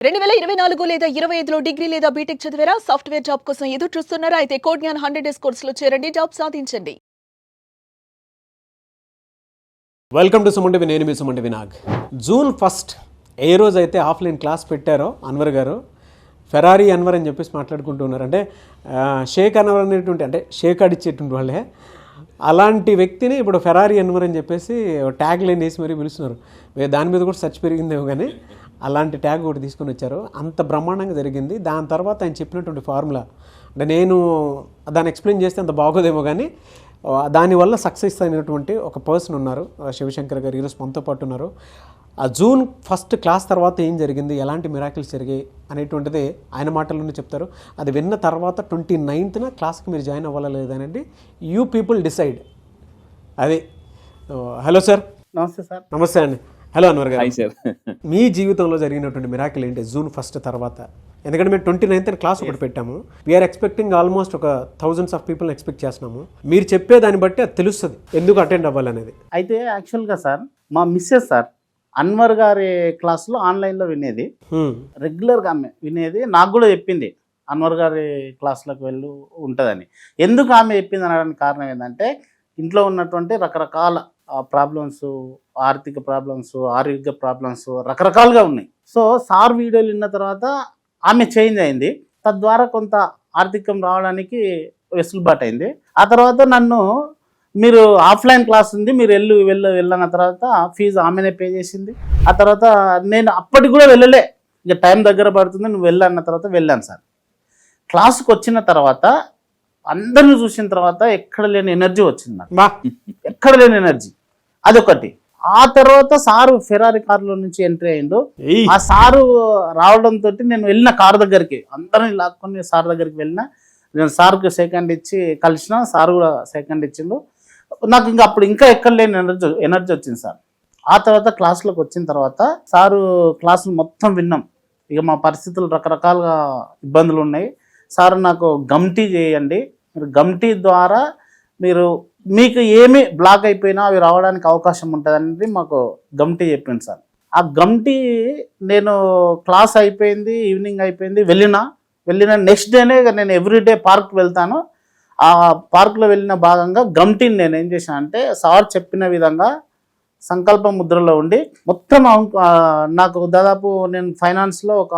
2024 లేదా 25లో డిగ్రీ లేదా బీటెక్ చదివారా? సాఫ్ట్వేర్ జాబ్ కోసం ఎదురు చూస్తున్నారా? అయితే కోడ్ జ్ఞాన్ 100 డేస్ కోర్సులో చేరండి, జాబ్ సాధించండి. వెల్కమ్ టు సుమంటి నేను మీ సుమంటి వినాగ్. జూన్ 1 ఏ రోజు అయితే ఆఫ్లైన్ క్లాస్ పెట్టారో అన్వర్ గారు, ఫెరారీ అన్వర్ అని చెప్పేసి మాట్లాడుకుంటూ ఉన్నారు. అంటే షేక్ అన్వర్ అనేటువంటి అంటే షేక్ అడిచేటువంటి వాళ్ళే, అలాంటి వ్యక్తిని ఇప్పుడు ఫెరారీ అన్వర్ అని చెప్పేసి ట్యాగ్ లైన్ వేసి మరీ పిలుస్తున్నారు. దాని మీద కూడా సెర్చ్ పెరిగిందేమో, కానీ అలాంటి ట్యాగ్ ఒకటి తీసుకొని వచ్చారు. అంత బ్రహ్మాండంగా జరిగింది. దాని తర్వాత ఆయన చెప్పినటువంటి ఫార్ములా అంటే నేను దాన్ని ఎక్స్ప్లెయిన్ చేస్తే అంత బాగోదేమో, కానీ దానివల్ల సక్సెస్ అయినటువంటి ఒక పర్సన్ ఉన్నారు, శివశంకర్ గారు. ఈరోజు మనతో పాటు ఉన్నారు. ఆ జూన్ 1 క్లాస్ తర్వాత ఏం జరిగింది, ఎలాంటి మిరాకిల్స్ జరిగాయి అనేటువంటిది ఆయన మాటల్లోనే చెప్తారు. అది విన్న తర్వాత 29న క్లాస్కి మీరు జాయిన్ అవ్వాలా లేదనండి, యూ పీపుల్ డిసైడ్. అది. Hello sir. నమస్తే సార్. నమస్తే అండి. హలో అన్వర్ గారు. Hi sir. మీ జీవితంలో జరిగినటువంటి మిరాకిల్ ఏంటి జూన్ 1 తర్వాత? ఎందుకంటే మేము 29th క్లాస్ ఒకటి పెట్టాము. వీఆర్ ఎక్స్పెక్టింగ్ ఆల్మోస్ట్ ఒక థౌజండ్స్ ఆఫ్ పీపుల్ని ఎక్స్పెక్ట్ చేస్తున్నాము. మీరు చెప్పే దాన్ని బట్టి అది తెలుస్తుంది ఎందుకు అటెండ్ అవ్వాలనేది. అయితే యాక్చువల్గా సార్ మా మిస్సెస్ సార్ అన్వర్ గారి క్లాస్లో ఆన్లైన్లో వినేది, రెగ్యులర్గా ఆమె వినేది. నాకు కూడా చెప్పింది అన్వర్ గారి క్లాస్లోకి వెళ్ళి ఉంటుందని. ఎందుకు ఆమె చెప్పింది అనడానికి కారణం ఏంటంటే, ఇంట్లో ఉన్నటువంటి రకరకాల ప్రాబ్లమ్స్, ఆర్థిక ప్రాబ్లమ్స్, ఆరోగ్య ప్రాబ్లమ్స్ రకరకాలుగా ఉన్నాయి. సో సార్ వీడియోలు విన్న తర్వాత ఆమె చేంజ్ అయింది. తద్వారా కొంత ఆర్థికం రావడానికి వెసులుబాటు అయింది. ఆ తర్వాత నన్ను మీరు ఆఫ్లైన్ క్లాస్ ఉంది, మీరు వెళ్ళిన తర్వాత ఫీజు ఆమెనే పే చేసింది. ఆ తర్వాత నేను అప్పటికి కూడా వెళ్ళలే, ఇక టైం దగ్గర పడుతుంది, నువ్వు వెళ్ళన్న తర్వాత వెళ్ళాను సార్. క్లాస్కి వచ్చిన తర్వాత అందరిని చూసిన తర్వాత ఎక్కడ లేని ఎనర్జీ వచ్చింది నాకు, ఎక్కడ లేని ఎనర్జీ. అదొకటి. ఆ తర్వాత సారు ఫెరారీ కారులో నుంచి ఎంట్రీ అయ్యిండు. ఆ సారు రావడంతో నేను వెళ్ళిన కారు దగ్గరికి, అందరిని లాక్కొని సార్ దగ్గరికి వెళ్ళిన. నేను సార్కి సెకండ్ ఇచ్చి కలిసిన, సార్ కూడా సెకండ్ ఇచ్చిండు. నాకు ఇంకా అప్పుడు ఇంకా ఎక్కడ లేని ఎనర్జీ వచ్చింది సార్. ఆ తర్వాత క్లాసులోకి వచ్చిన తర్వాత సారు క్లాసులు మొత్తం విన్నాం. ఇక మా పరిస్థితులు రకరకాలుగా ఇబ్బందులు ఉన్నాయి. సార్ నాకు గమ్టీ చేయండి, మీరు గమ్టీ ద్వారా మీకు ఏమి బ్లాక్ అయిపోయినా అవి రావడానికి అవకాశం ఉంటుంది అనేది మాకు గమ్టీ చెప్పింది సార్. ఆ గమ్టీ నేను క్లాస్ అయిపోయింది, ఈవినింగ్ అయిపోయింది, వెళ్ళిన నెక్స్ట్ డేనే నేను ఎవ్రీడే పార్క్ వెళ్తాను. ఆ పార్క్లో వెళ్ళిన భాగంగా గమ్టీని నేను ఏం చేశాను అంటే, సార్ చెప్పిన విధంగా సంకల్ప ముద్రలో ఉండి మొత్తం నాకు దాదాపు నేను ఫైనాన్స్లో ఒక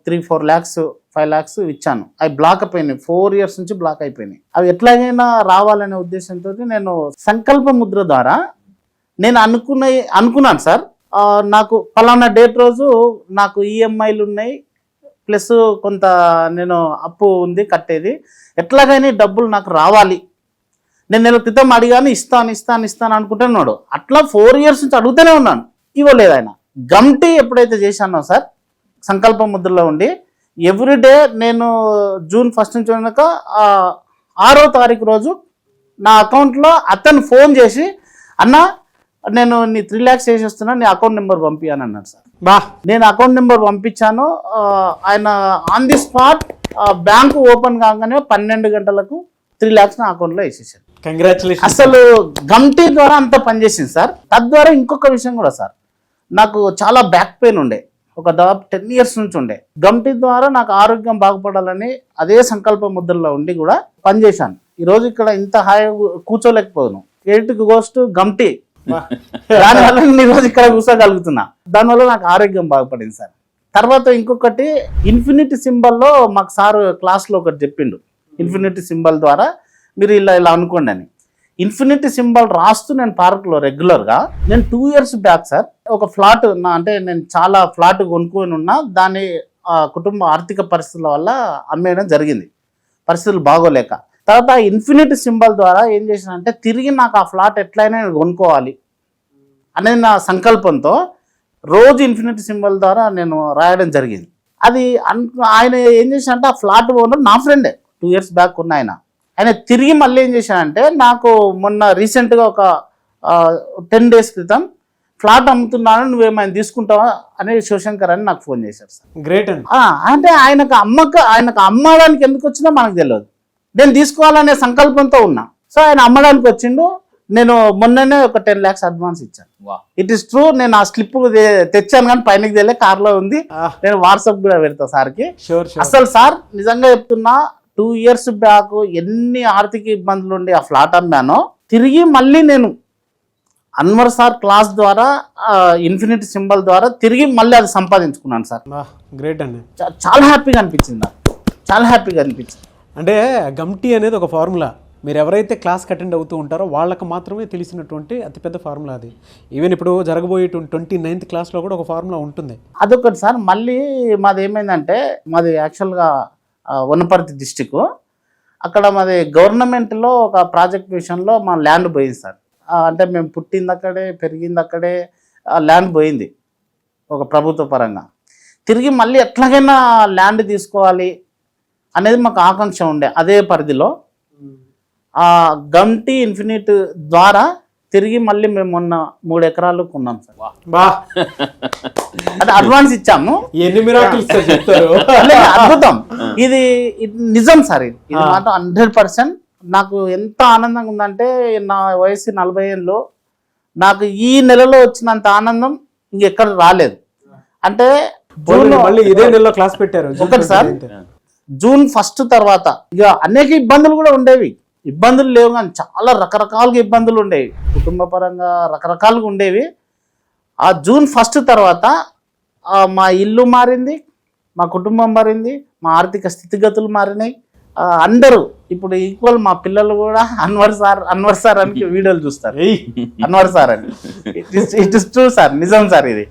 3-4 lakhs 5 lakhs ఇచ్చాను. అవి బ్లాక్ అయిపోయినాయి, 4 years నుంచి బ్లాక్ అయిపోయినాయి. అవి ఎట్లాగైనా రావాలనే ఉద్దేశంతో నేను సంకల్ప ముద్ర ద్వారా నేను అనుకున్నాను సార్, నాకు ఫలానా డేట్ రోజు నాకు ఈఎంఐలు ఉన్నాయి, ప్లస్ కొంత నేను అప్పు ఉంది కట్టేది, ఎట్లాగైనా డబ్బులు నాకు రావాలి. నేను నెల క్రితం అడిగాను, ఇస్తాను అనుకుంటున్నాడు. అట్లా 4 years నుంచి అడుగుతూనే ఉన్నాను, ఇవ్వలేదు ఆయన. గమ్టీ ఎప్పుడైతే చేశానో సార్ సంకల్ప ముద్రలో ఉండి, ఎవ్రీడే నేను జూన్ 1 నుంచి కనుక 6వ తారీఖు రోజు నా అకౌంట్లో అతను ఫోన్ చేసి, అన్న నేను నీ 3 lakhs వేసేస్తున్నా, నీ అకౌంట్ నెంబర్ పంపించాను అన్నాడు సార్. నేను అకౌంట్ నెంబర్ పంపించాను. ఆయన on the spot bank open కాగానే 12 గంటలకు 3 lakhs నా అకౌంట్లో వేసేసాను. కంగ్రాచులేషన్. అసలు గమ్టీ ద్వారా అంత పనిచేసింది సార్. తద్వారా ఇంకొక విషయం కూడా సార్, నాకు చాలా బ్యాక్ పెయిన్ ఉండే, ఒక దాదాపు 10 years నుంచి ఉండే. గమ్టీ ద్వారా నాకు ఆరోగ్యం బాగుపడాలని అదే సంకల్ప ముద్రలో ఉండి కూడా పనిచేశాను. ఈరోజు ఇక్కడ ఇంత హాయిగా కూర్చోలేకపోయాను. క్రెడిట్ గోస్ టు గమ్టీ. దానివల్ల నేను ఈరోజు ఇక్కడ కూర్చోగలుగుతున్నా. దానివల్ల నాకు ఆరోగ్యం బాగుపడింది సార్. తర్వాత ఇంకొకటి, ఇన్ఫినిటీ సింబల్లో మాకు సార్ క్లాస్లో ఒకటి చెప్పిండు. ఇన్ఫినిటీ సింబల్ ద్వారా మీరు ఇలా అనుకోండి అని. ఇన్ఫినిటీ సింబల్ రాస్తూ నేను పార్క్లో రెగ్యులర్గా, నేను 2 years బ్యాక్ సార్ ఒక ఫ్లాట్ అంటే నేను చాలా ఫ్లాట్ కొనుక్కొని ఉన్నా, దాని కుటుంబ ఆర్థిక పరిస్థితుల వల్ల అమ్మేయడం జరిగింది, పరిస్థితులు బాగోలేక. తర్వాత ఇన్ఫినిటీ సింబల్ ద్వారా ఏం చేశానంటే, తిరిగి నాకు ఆ ఫ్లాట్ ఎట్లయినా నేను కొనుక్కోవాలి అనేది నా సంకల్పంతో రోజు ఇన్ఫినిటీ సింబల్ ద్వారా నేను రాయడం జరిగింది. అది ఆయన ఏం చేశానంటే, ఆ ఫ్లాట్ ఓనర్ నా ఫ్రెండే, 2 years బ్యాక్ ఉన్న ఆయన తిరిగి మళ్ళీ ఏం చేశానంటే, నాకు మొన్న రీసెంట్గా ఒక 10 days క్రితం ఫ్లాట్ అమ్ముతున్నాను, నువ్వేమైనా తీసుకుంటావా అని శివశంకర్ అని నాకు ఫోన్ చేశారు సార్. గ్రేట్ అండి. అంటే ఆయనకు అమ్మడానికి ఎందుకు వచ్చిందో మనకు తెలియదు, నేను తీసుకోవాలనే సంకల్పంతో ఉన్నా. సో ఆయన అమ్మడానికి వచ్చిండు, నేను మొన్ననే ఒక 10 lakhs అడ్వాన్స్ ఇచ్చాను. వా ఇట్ ఈస్ ట్రూ. నేను ఆ స్లిప్ తెచ్చాను కానీ పైనకి తెలియ కార్లో ఉంది. నేను వాట్సాప్ కూడా పెడతా సార్కి. Sure sure. అసలు సార్ నిజంగా చెప్తున్నా 2 years బ్యాక్ ఎన్ని ఆర్థిక ఇబ్బందులు ఉండి ఆ ఫ్లాట్ అమ్మానో తిరిగి మళ్ళీ నేను అన్వర్ సార్ క్లాస్ ద్వారా ఇన్ఫినిటీ సింబల్ ద్వారా తిరిగి మళ్ళీ అది సంపాదించుకున్నాను సార్. గ్రేట్ అండి. చాలా హ్యాపీగా అనిపించింది నాకు, చాలా హ్యాపీగా అనిపించింది. అంటే గమ్టీ అనేది ఒక ఫార్ములా. మీరు ఎవరైతే క్లాస్కి అటెండ్ అవుతూ ఉంటారో వాళ్ళకి మాత్రమే తెలిసినటువంటి అతిపెద్ద ఫార్ములా అది. ఈవెన్ ఇప్పుడు జరగబోయే 29th క్లాస్లో కూడా ఒక ఫార్ములా ఉంటుంది. అదొకటి సార్. మళ్ళీ మాది ఏమైందంటే మాది యాక్చువల్గా వనపర్తి డిస్టిక్. అక్కడ మాది గవర్నమెంట్లో ఒక ప్రాజెక్ట్ విషయంలో మా ల్యాండ్ పోయింది సార్. అంటే మేము పుట్టింది అక్కడే, పెరిగింది అక్కడే, ల్యాండ్ పోయింది ఒక ప్రభుత్వ పరంగా. తిరిగి మళ్ళీ ఎట్లాగైనా ల్యాండ్ తీసుకోవాలి అనేది మాకు ఆకాంక్ష ఉండే. అదే పరిధిలో ఆ గమ్టీ ఇన్ఫినిట్ ద్వారా తిరిగి మళ్ళీ మేము మొన్న 3 ఎకరాలు కొన్నాం సార్. బా అంటే అడ్వాన్స్ ఇచ్చాము. ఎన్ని మిరాకిల్స్ చెప్తారు. అద్భుతం. ఇది నిజం సార్. ఇది మాట 100%. నాకు ఎంత ఆనందంగా ఉందంటే నా వయసు 40 ఏళ్ళు, నాకు ఈ నెలలో వచ్చినంత ఆనందం ఇంకెక్కడ రాలేదు. అంటే మళ్ళీ ఇదే నెలలో క్లాస్ పెట్టారు. ఒకటి సార్, June 1 తర్వాత ఇక అనేక ఇబ్బందులు కూడా ఉండేవి. ఇబ్బందులు లేవు కానీ చాలా రకరకాలుగా ఇబ్బందులు ఉండేవి, కుటుంబ పరంగా రకరకాలుగా ఉండేవి. ఆ June 1 తర్వాత మా ఇల్లు మారింది, మా కుటుంబం మారింది, మా ఆర్థిక స్థితిగతులు మారినాయి. అందరూ ఇప్పుడు ఈక్వల్ మా పిల్లలు కూడా అన్వర్ సార్ అని వీడియోలు చూస్తారు. అన్వర్ సార్ అని. ఇట్ ఇస్ ట్రూ సార్, నిజం సార్ ఇది.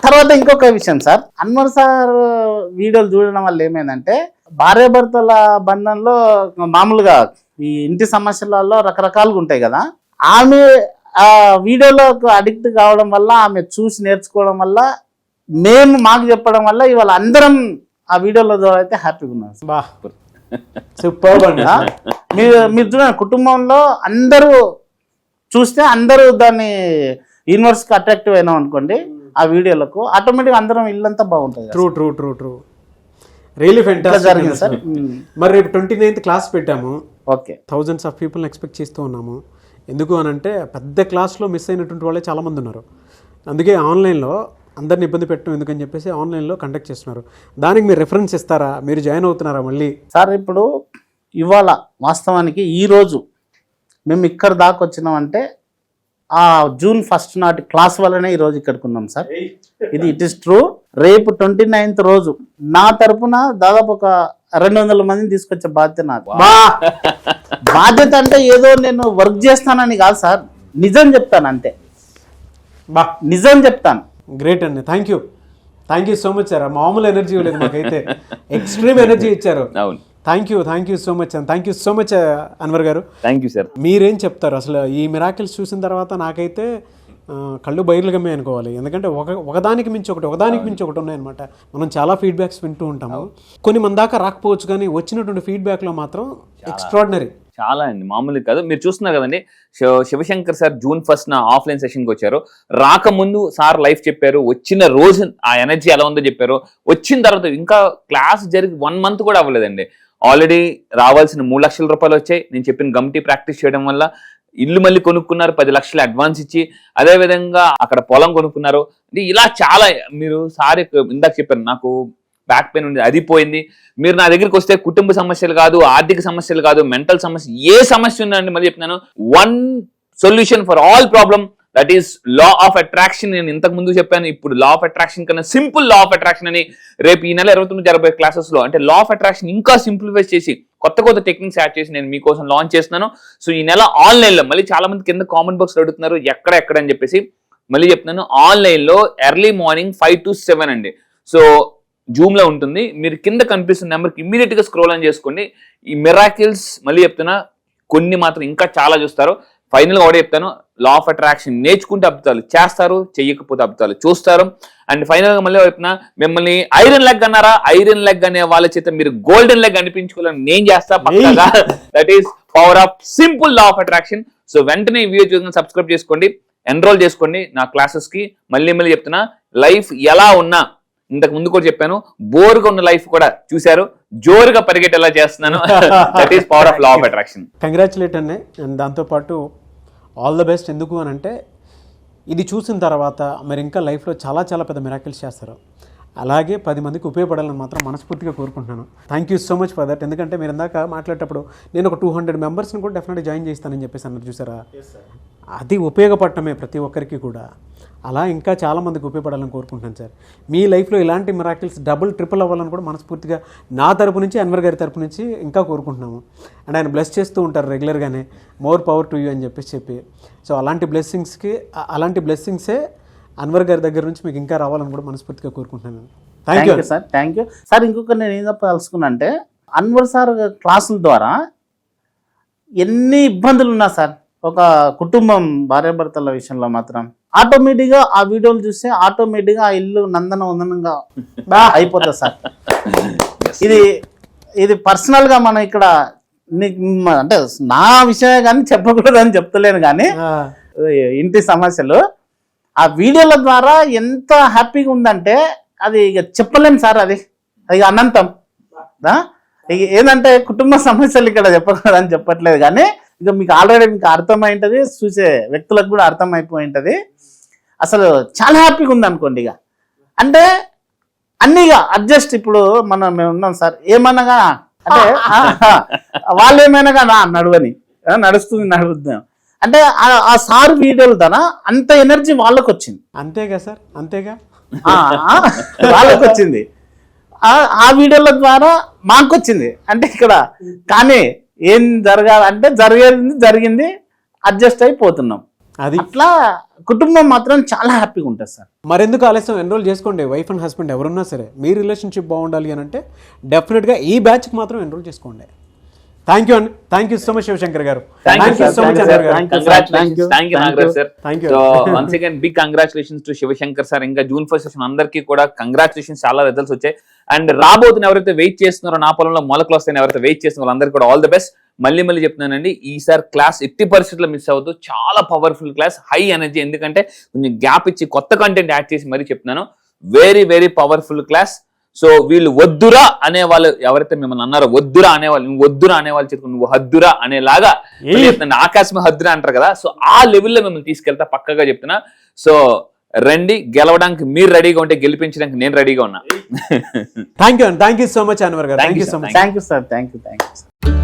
తర్వాత ఇంకొక విషయం సార్, అన్వర్ సార్ వీడియోలు చూడడం వల్ల ఏమైందంటే భార్యాభర్తల బంధంలో మామూలుగా ఈ ఇంటి సమస్యలలో రకరకాలుగా ఉంటాయి కదా. ఆమె ఆ వీడియోలకు అడిక్ట్ కావడం వల్ల, ఆమె చూసి నేర్చుకోవడం వల్ల, మేము మాకు చెప్పడం వల్ల ఇవాళ అందరం ఆ వీడియోల ద్వారా అయితే హ్యాపీగా ఉన్నాం. సూపర్ అండి. మీరు చూడండి, కుటుంబంలో అందరూ చూస్తే అందరూ దాన్ని యూనివర్స్కి అట్రాక్టివ్ అయినాం అనుకోండి ఆ వీడియోలకు, ఆటోమేటిక్గా అందరం ఇల్లంతా బాగుంటుంది. True true true true really fantastic జరిగింది సార్. మరి రేపు 29th క్లాస్ పెట్టాము. ఓకే, thousands ఆఫ్ పీపుల్ని ఎక్స్పెక్ట్ చేస్తూ ఉన్నాము. ఎందుకు అని అంటే పెద్ద క్లాస్లో మిస్ అయినటువంటి వాళ్ళే చాలామంది ఉన్నారు. అందుకే ఆన్లైన్లో అందరిని ఇబ్బంది పెట్టడం ఎందుకని చెప్పేసి ఆన్లైన్లో కండక్ట్ చేస్తున్నారు. దానికి మీరు రెఫరెన్స్ ఇస్తారా? మీరు జాయిన్ అవుతున్నారా మళ్ళీ? సార్ ఇప్పుడు ఇవాళ వాస్తవానికి ఈరోజు మేము ఇక్కడ దాకా వచ్చినామంటే ఆ June 1 నాటి క్లాస్ వల్లనే ఈరోజు ఇక్కడికి ఉన్నాం సార్. ఇది ఇట్ ఈస్ ట్రూ. రేపు 29th రోజు నా తరపున దాదాపు ఒక 200 మందిని తీసుకొచ్చే బాధ్యత నాకు. బాధ్యత అంటే ఏదో నేను వర్క్ చేస్తానని కాదు సార్, నిజం చెప్తాను అంతే. నిజం చెప్తాను. గ్రేట్ అండి. Thank you so much sir. మామూలు ఎనర్జీ లేదు మాకైతే, ఎక్స్ట్రీమ్ ఎనర్జీ ఇచ్చారు. Thank you so much and thank you so much Anwar గారు. Thank you sir. మీరేం చెప్తారు అసలు ఈ మిరాకిల్స్ చూసిన తర్వాత? నాకైతే కళ్ళు బయర్లు గమ్మే అనుకోవాలి. ఎందుకంటే ఒకదానికి మించి ఒకటి ఉన్నాయన్నమాట. మనం చాలా ఫీడ్బ్యాక్స్ వింటూ ఉంటాము. కొన్ని మన దాకా రాకపోవచ్చు, కానీ వచ్చినటువంటి ఫీడ్బ్యాక్లో మాత్రం ఎక్స్ట్రాడినరీ. చాలా అండి, మామూలు కాదు. మీరు చూస్తున్నారు కదండి, శివశంకర్ సార్ June 1 ఆఫ్లైన్ సెషన్కి వచ్చారు. రాకముందు సార్ లైఫ్ చెప్పారు, వచ్చిన రోజు ఆ ఎనర్జీ ఎలా ఉందో చెప్పారు. వచ్చిన తర్వాత ఇంకా క్లాస్ జరిగి 1 month కూడా అవ్వలేదండి, ఆల్రెడీ రావాల్సిన 3 లక్షల రూపాయలు వచ్చాయి. నేను చెప్పిన గమ్టీ ప్రాక్టీస్ చేయడం వల్ల ఇల్లు మళ్ళీ కొనుక్కున్నారు, 10 లక్షలు అడ్వాన్స్ ఇచ్చి, అదేవిధంగా అక్కడ పొలం కొనుక్కున్నారు. ఇలా చాలా మీరు సార్ ఇందాక చెప్పారు నాకు బ్యాక్ పెయిన్ ఉంది, అది పోయింది. మీరు నా దగ్గరికి వస్తే కుటుంబ సమస్యలు కాదు, ఆర్థిక సమస్యలు కాదు, మెంటల్ సమస్య, ఏ సమస్య ఉందండి మళ్ళీ చెప్తున్నాను, 1 solution for all problem, that is law of attraction. నేను ఇంతకు ముందు చెప్పాను, ఇప్పుడు లా ఆఫ్ అట్రాక్షన్ కన్నా సింపుల్ లా ఆఫ్ అట్రాక్షన్ అని రేపు ఈ నెల 29 జరగబోయే క్లాసెస్ లో, అంటే లా ఆఫ్ అట్రాక్షన్ ఇంకా సింప్లిఫై చేసి కొత్త టెక్నిక్స్ యాడ్ చేసి నేను మీకోసం లాంచ్ చేస్తున్నాను. సో ఈ నెల ఆన్లైన్ లో, మళ్ళీ చాలా మంది కింద కామెంట్ బాక్స్ అడుగుతున్నారు ఎక్కడ అని చెప్పేసి, మళ్ళీ చెప్తున్నాను, ఆన్లైన్ లో ఎర్లీ మార్నింగ్ 5 to 7 అండి. సో జూమ్ లో ఉంటుంది. మీరు కింద కనిపిస్తున్న నెంబర్కి ఇమ్మీడియట్ గా స్క్రోల్ ఆన్ చేసుకోండి. ఈ మిరాకిల్స్ మళ్ళీ చెప్తున్నా, కొన్ని మాత్రం ఇంకా చాలా చూస్తారు. ఫైనల్ గా కూడా చెప్తాను, లా ఆఫ్ అట్రాక్షన్ నేర్చుకుంటే అద్భుతాలు చేస్తారు, చెయ్యకపోతే అద్భుతాలు చూస్తారు. అండ్ ఫైనల్ గా మళ్ళీ చెప్తున్నా, మిమ్మల్ని ఐరన్ లెగ్ అన్నారా, ఐరన్ లెగ్ అనే వాళ్ళ చేత మీరు గోల్డెన్ లెగ్ అనిపించుకోవాలని నేను చేస్తా పక్కాగా. That is power of simple law of attraction. So వెంటనే ఈ వీడియో చూసి సబ్స్క్రైబ్ చేసుకోండి, ఎన్రోల్ చేసుకోండి నా క్లాసెస్ కి. మళ్ళీ చెప్తున్నా, లైఫ్ ఎలా ఉన్నా, ఇంతకు ముందు కూడా చెప్పాను, బోర్గా ఉన్న లైఫ్ కూడా చూశారు, జోరుగా పరిగెట్టేలా చేస్తున్నాను. That is power of law of attraction. Congratulate అండి. అండ్ దాంతోపాటు ఆల్ ద బెస్ట్. ఎందుకు అని అంటే ఇది చూసిన తర్వాత మీరు ఇంకా లైఫ్లో చాలా చాలా పెద్ద మిరాకిల్స్ చేస్తారు. అలాగే 10 మందికి ఉపయోగపడాలని మాత్రం మనస్ఫూర్తిగా కోరుకుంటున్నాను. Thank you so much for that. ఎందుకంటే మీరు ఇందాక మాట్లాడేటప్పుడు నేను ఒక 200 మెంబర్స్ని కూడా డెఫినెట్గా జాయిన్ చేస్తానని చెప్పేసి అన్నారు చూసారా, అది ఉపయోగపడటమే ప్రతి ఒక్కరికి కూడా. అలా ఇంకా చాలామందికి ఉపయోగపడాలని కోరుకుంటున్నాను సార్. మీ లైఫ్లో ఇలాంటి మిరాకిల్స్ డబుల్ ట్రిపుల్ అవ్వాలని కూడా మనస్ఫూర్తిగా నా తరపు నుంచి, అన్వర్ గారి తరపు నుంచి ఇంకా కోరుకుంటున్నాము. అండ్ ఆయన బ్లెస్ చేస్తూ ఉంటారు రెగ్యులర్గానే, మోర్ పవర్ టు యూ అని చెప్పి. సో అలాంటి బ్లెస్సింగ్సే అన్వర్ గారి దగ్గర నుంచి మీకు ఇంకా రావాలని కూడా మనస్ఫూర్తిగా కోరుకుంటున్నాను. Thank you sir. Thank you sir. ఇంకొక నేను ఏం చెప్పదలుచుకున్నా అంటే, అన్వర్ సార్ క్లాసుల ద్వారా ఎన్ని ఇబ్బందులు ఉన్నా సార్, ఒక కుటుంబం భార్యాభర్తల విషయంలో మాత్రం ఆటోమేటిక్గా ఆ వీడియోలు చూస్తే ఆటోమేటిక్గా ఆ ఇల్లు నందనంగా అయిపోతుంది సార్. ఇది పర్సనల్గా మనం ఇక్కడ అంటే నా విషయమే కానీ చెప్పకూడదని చెప్తలేను, కానీ ఇంటి సమస్యలు ఆ వీడియోల ద్వారా ఎంత హ్యాపీగా ఉందంటే అది ఇక చెప్పలేము సార్. అది అనంతం. ఏంటంటే కుటుంబ సమస్యలు ఇక్కడ చెప్పకూడదని చెప్పట్లేదు, కానీ ఇక మీకు ఆల్రెడీ మీకు అర్థమైంటది, చూసే వ్యక్తులకు కూడా అర్థమైపోయి ఉంటుంది. అసలు చాలా హ్యాపీగా ఉంది అనుకోండి. ఇక అంటే అన్నీగా అడ్జస్ట్. ఇప్పుడు మేము ఉన్నాం సార్, ఏమనగా అంటే వాళ్ళు ఏమైనాగా నడవని నడుద్దాం అంటే ఆ సార్ వీడియోల ద్వారా అంత ఎనర్జీ వాళ్ళకు వచ్చింది. అంతేగా సార్, అంతేగా వాళ్ళకు వచ్చింది. ఆ వీడియోల ద్వారా మాకు వచ్చింది. అంటే ఇక్కడ కానీ ఏం జరగాలంటే జరిగింది, అడ్జస్ట్ అయిపోతున్నాం. అది అట్లా కుటుంబం మాత్రం చాలా హ్యాపీగా ఉంటుంది సార్. మరెందుకు ఆలస్యం, ఎన్రోల్ చేసుకోండి. వైఫ్ అండ్ హస్బెండ్ ఎవరున్నా సరే మీ రిలేషన్షిప్ బాగుండాలి అని అంటే డెఫినెట్గా ఈ బ్యాచ్కి మాత్రం ఎన్రోల్ చేసుకోండి. థ్యాంక్ యూ అండి. Thank you so much Shivashankar గారు. Thank you so much, Anwar గారు. Thank you, Nagaraj sir. Thank you. So once again big congratulations to Shivashankar sir. ఇంకా June 1st సెషన్ అందరికీ కూడా కంగ్రాచులేషన్స్. చాలా రిజల్ట్స్ వచ్చాయి. అండ్ రాబోతున్న ఎవరైతే వెయిట్ చేస్తున్నారో, నా పొలంలో మొలకలు వస్తాయని ఎవరైతే వెయిట్ చేస్తున్నారో అందరికీ కూడా ఆల్ ద బెస్ట్. మళ్ళీ చెప్తున్నానండి, ఈసారి క్లాస్ ఎట్టి పరిస్థితుల్లో మిస్ అవ్వద్దు. చాలా పవర్ఫుల్ క్లాస్, హై ఎనర్జీ. ఎందుకంటే కొంచెం గ్యాప్ ఇచ్చి కొత్త కంటెంట్ యాడ్ చేసి మరీ చెప్తున్నాను. Very powerful class. సో వీళ్ళు వద్దురా అనే వాళ్ళు ఎవరైతే మిమ్మల్ని అన్నారో, వద్దురా అనేవాళ్ళు చెప్పుకుని నువ్వు హద్దురా అనేలాగా ఆకాశమే హద్దురా అంటారు కదా. సో ఆ లెవెల్లో మిమ్మల్ని తీసుకెళ్తా పక్కగా చెప్తున్నా. సో రండి, గెలవడానికి మీరు రెడీగా ఉంటే గెలిపించడానికి నేను రెడీగా ఉన్నా. Thank you so much Anwar గారు. Thank you so much. Thank you sir. Thank you.